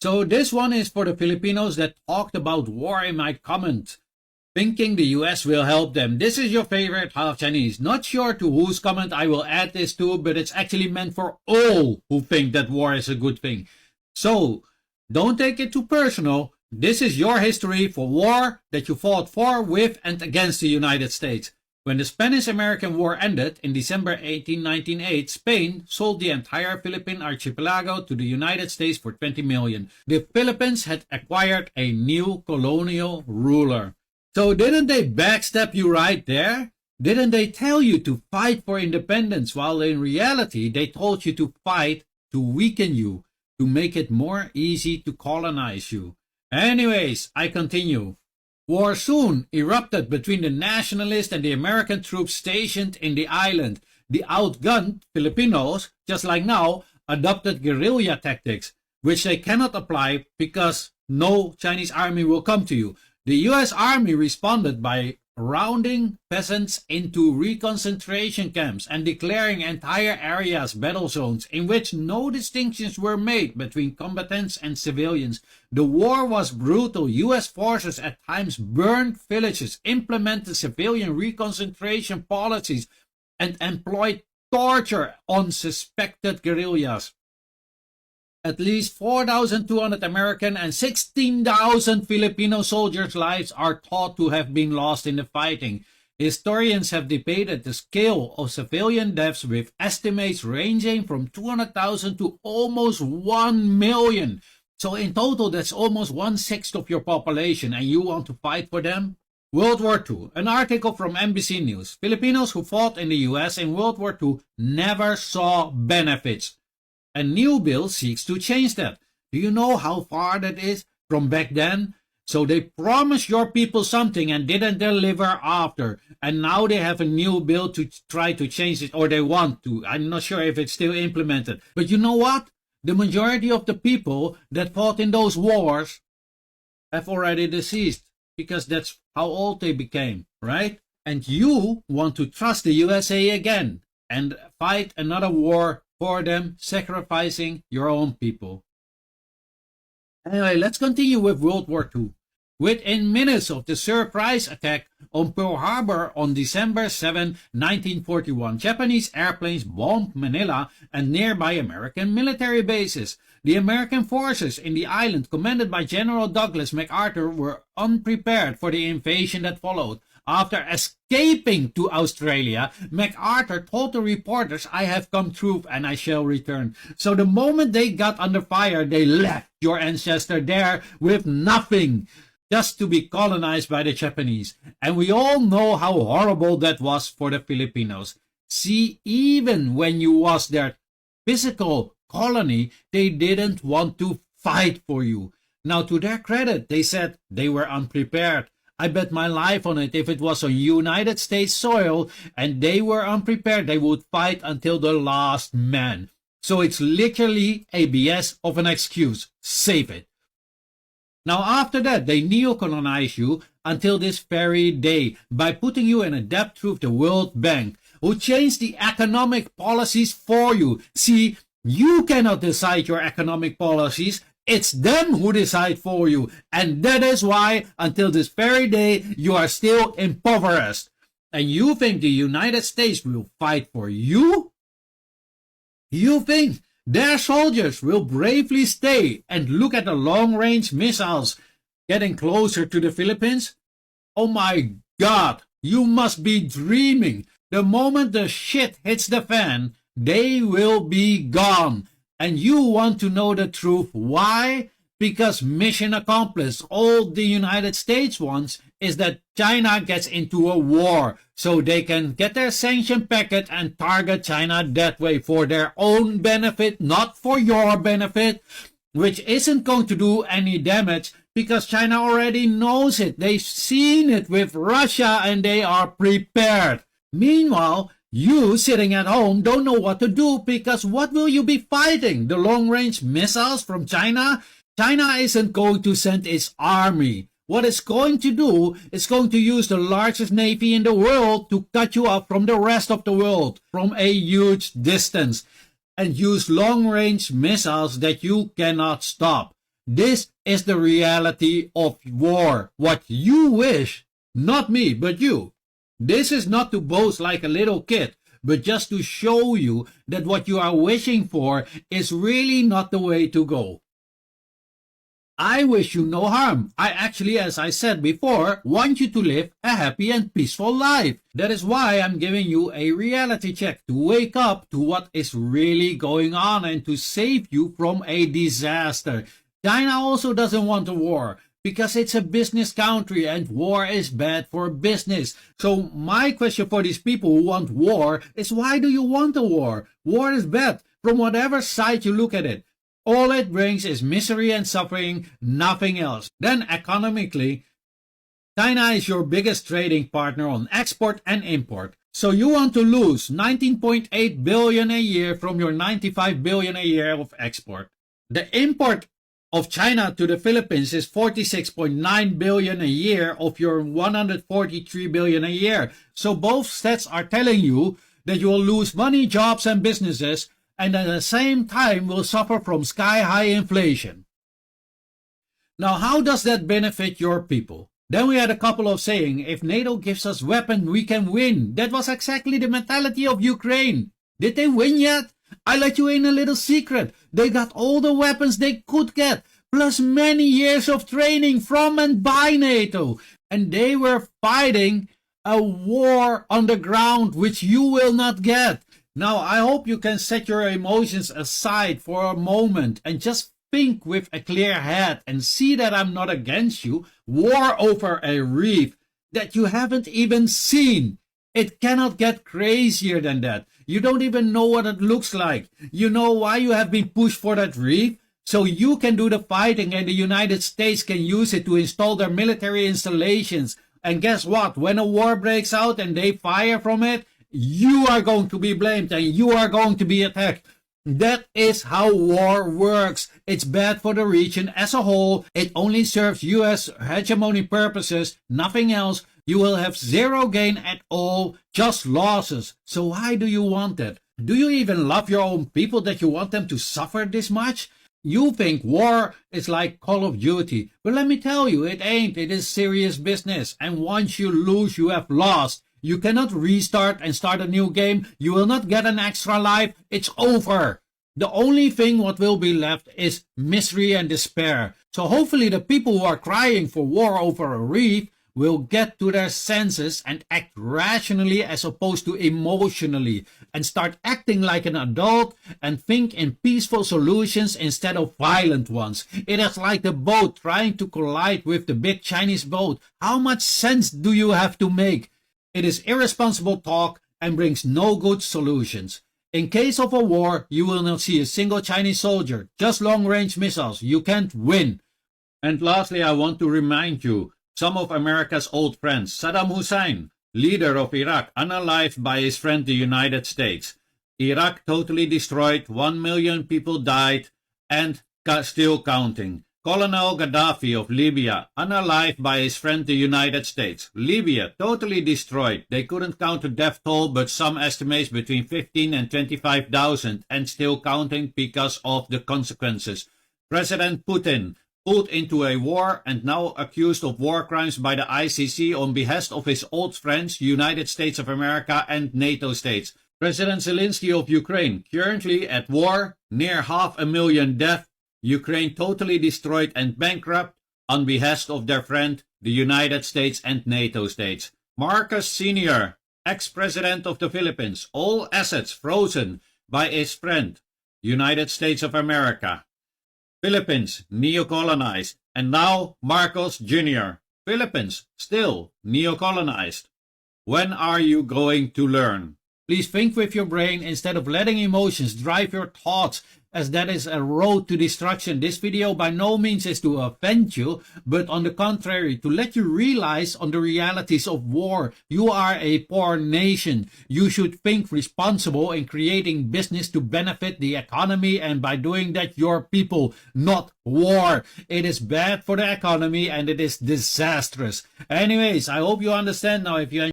So this one is for the Filipinos that talked about war in my comment, thinking the US will help them. This is your favorite half Chinese. Not sure to whose comment I will add this to, but it's actually meant for all who think that war is a good thing. So don't take it too personal. This is your history for war that you fought for, with, and against the United States. When the Spanish-American War ended in December 1898, Spain sold the entire Philippine archipelago to the United States for $20 million. The Philippines had acquired a new colonial ruler. So didn't they backstab you right there? Didn't they tell you to fight for independence, while in reality they told you to fight to weaken you, to make it more easy to colonize you? Anyways, I continue. War soon erupted between the nationalists and the American troops stationed in the island. The outgunned Filipinos, just like now, adopted guerrilla tactics, which they cannot apply because no Chinese army will come to you. The US Army responded by rounding peasants into reconcentration camps and declaring entire areas battle zones in which no distinctions were made between combatants and civilians. The war was brutal. US forces at times burned villages, implemented civilian reconcentration policies, and employed torture on suspected guerrillas. At least 4,200 American and 16,000 Filipino soldiers' lives are thought to have been lost in the fighting. Historians have debated the scale of civilian deaths, with estimates ranging from 200,000 to almost 1 million. So in total, that's almost 1/6 of your population, and you want to fight for them? World War II. An article from NBC News. Filipinos who fought in the US in World War II never saw benefits. A new bill seeks to change that. Do you know how far that is from back then? So they promised your people something and didn't deliver after. And now they have a new bill to try to change it, or they want to. I'm not sure if it's still implemented. But you know what? The majority of the people that fought in those wars have already deceased, because that's how old they became, right? And you want to trust the USA again and fight another war for them, sacrificing your own people. Anyway, let's continue with World War II. Within minutes of the surprise attack on Pearl Harbor on December 7, 1941, Japanese airplanes bombed Manila and nearby American military bases. The American forces in the island, commanded by General Douglas MacArthur, were unprepared for the invasion that followed. After escaping to Australia, MacArthur told the reporters, "I have come through and I shall return." So the moment they got under fire, they left your ancestor there with nothing, just to be colonized by the Japanese. And we all know how horrible that was for the Filipinos. See, even when you was their physical colony, they didn't want to fight for you. Now, to their credit, they said they were unprepared. I bet my life on it, if it was on United States soil and they were unprepared, they would fight until the last man. So it's literally a BS of an excuse. Save it. Now after that, they neo-colonize you until this very day by putting you in a debt through the World Bank, who changed the economic policies for you. See, you cannot decide your economic policies. It's them who decide for you. And that is why, until this very day, you are still impoverished. And you think the United States will fight for you? You think their soldiers will bravely stay and look at the long-range missiles getting closer to the Philippines? Oh my God, you must be dreaming. The moment the shit hits the fan, they will be gone. And you want to know the truth. Why? Because mission accomplished. All the United States wants is that China gets into a war so they can get their sanction packet and target China that way for their own benefit, not for your benefit, which isn't going to do any damage because China already knows it. They've seen it with Russia and they are prepared. Meanwhile, you sitting at home don't know what to do, because what will you be fighting? The long-range missiles from China? China isn't going to send its army. What it's going to do is going to use the largest navy in the world to cut you off from the rest of the world from a huge distance, and use long-range missiles that you cannot stop. This is the reality of war. What you wish, not me, but you. This is not to boast like a little kid, but just to show you that what you are wishing for is really not the way to go. I wish you no harm. I actually, as I said before, want you to live a happy and peaceful life. That is why I'm giving you a reality check to wake up to what is really going on and to save you from a disaster. China also doesn't want a war because it's a business country and war is bad for business. So my question for these people who want war is, why do you want a war? War is bad from whatever side you look at it. All it brings is misery and suffering, nothing else. Then economically, China is your biggest trading partner on export and import. So you want to lose 19.8 billion a year from your 95 billion a year of export. The import of China to the Philippines is 46.9 billion a year of your 143 billion a year. So both stats are telling you that you will lose money, jobs and businesses, and at the same time will suffer from sky-high inflation. Now, how does that benefit your people? Then we had a couple of saying, if NATO gives us weapons, we can win. That was exactly the mentality of Ukraine. Did they win yet? I let you in a little secret. They got all the weapons they could get, plus many years of training from and by NATO. And they were fighting a war on the ground, which you will not get. Now, I hope you can set your emotions aside for a moment and just think with a clear head and see that I'm not against you. War over a reef that you haven't even seen. It cannot get crazier than that. You don't even know what it looks like. You know why you have been pushed for that reef? So you can do the fighting and the United States can use it to install their military installations. And guess what? When a war breaks out and they fire from it, you are going to be blamed and you are going to be attacked. That is how war works. It's bad for the region as a whole. It only serves US hegemony purposes, nothing else. You will have zero gain at all, just losses. So why do you want that? Do you even love your own people that you want them to suffer this much? You think war is like Call of Duty. But let me tell you, it ain't. It is serious business. And once you lose, you have lost. You cannot restart and start a new game. You will not get an extra life. It's over. The only thing what will be left is misery and despair. So hopefully the people who are crying for war over a reef will get to their senses and act rationally as opposed to emotionally and start acting like an adult and think in peaceful solutions instead of violent ones. It is like the boat trying to collide with the big Chinese boat. How much sense do you have to make? It is irresponsible talk and brings no good solutions. In case of a war, you will not see a single Chinese soldier, just long-range missiles. You can't win. And lastly, I want to remind you, some of America's old friends, Saddam Hussein, leader of Iraq, unalived by his friend the United States. Iraq totally destroyed, 1 million people died, and still counting. Colonel Gaddafi of Libya, unalived by his friend the United States. Libya, totally destroyed. They couldn't count the death toll, but some estimates between 15 and 25,000, and still counting because of the consequences. President Putin, pulled into a war and now accused of war crimes by the ICC on behest of his old friends, United States of America and NATO states. President Zelensky of Ukraine, currently at war, near 500,000 deaths. Ukraine totally destroyed and bankrupt on behest of their friend, the United States and NATO states. Marcos Sr., ex-president of the Philippines, all assets frozen by his friend, United States of America. Philippines, neo-colonized. And now Marcos Jr., Philippines, still neo-colonized. When are you going to learn? Please think with your brain instead of letting emotions drive your thoughts, as that is a road to destruction. This video by no means is to offend you, but on the contrary, to let you realize on the realities of war. You are a poor nation. You should think responsible in creating business to benefit the economy, and by doing that, your people, not war. It is bad for the economy and it is disastrous. Anyways, I hope you understand now. If you